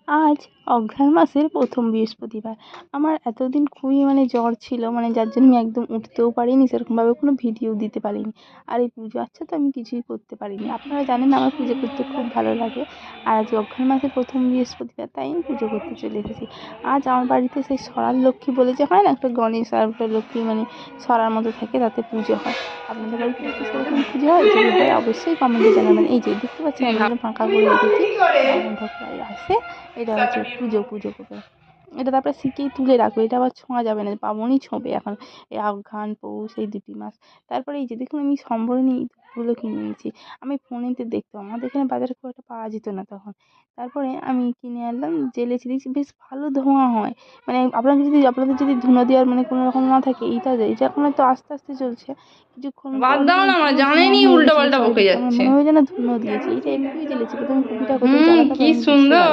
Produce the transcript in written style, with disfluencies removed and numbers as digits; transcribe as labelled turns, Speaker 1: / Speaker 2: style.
Speaker 1: আজ অঘ্রাণ মাসের প্রথম বৃহস্পতিবার। আমার এতদিন খুবই জ্বর ছিল, যার জন্য আমি একদম উঠতেও পারিনি, সেরকমভাবে কোনো ভিডিও দিতে পারিনি। আর এই পুজো আচ্ছা তো আমি কিছুই করতে পারিনি। আপনারা জানেন আমার পুজো করতে খুব ভালো লাগে। আর আজ অঘ্রাণ মাসের প্রথম বৃহস্পতিবার, তাই আমি পুজো করতে চলে এসেছি। আজ আমার বাড়িতে সেই সরার লক্ষ্মী বলে যে হয় না, একটা গণেশ আর একটা লক্ষ্মী সরার মতো থাকে, তাতে পুজো হয়। আপনাদের বাড়িতে কি সেরকম পুজো হয়? যদি হয় অবশ্যই কমেন্টে জানাবেন। এই যে দেখতে পাচ্ছেন আমি কিন্তু ফাঁকা করে রেখেছি, ব্রাহ্মণ ঠাকুরাই আসে। এটা হচ্ছে পুজো করবে। এটা তারপরে শিকেই তুলে রাখবে, এটা আবার ছোঁয়া যাবে না, বামুনই ছোঁবে এখন। এই অঘ্রাণ পৌষ এই 2টি মাস। তারপরে এই যে দেখুন আমি সম্বরণী ধূপগুলো কিনে এনেছি। আমি ফোনেতে দেখতাম, আমাদের এখানে বাজারে খুব একটা পাওয়া যেত না তখন। তারপরে আমি কিনে আনলাম, জ্বেলেছি, দেখছি বেশ ভালো ধোঁয়া হয়। আপনাদের যদি ধুনো দেওয়ার কোনো রকম না থাকে, এটা এখন তো আস্তে আস্তে চলছে, কিছুক্ষণ
Speaker 2: বাদ
Speaker 1: পর
Speaker 2: দাও না,
Speaker 1: পুরো ধোঁয়া
Speaker 2: জানেনি
Speaker 1: হয়ে
Speaker 2: উল্টো
Speaker 1: গেছিলো
Speaker 2: পাল্টা বকে
Speaker 1: চারিদিকটা,
Speaker 2: যাচ্ছে।
Speaker 1: মনে হয় যেন ধুনো দিয়েছি। এটা একটুই জ্বেলেছি, প্রথমে কুপিটা কোথায় জ্বালাতে
Speaker 2: কি
Speaker 1: পারিনি, বুঝতে
Speaker 2: সুন্দর।
Speaker 1: পারি।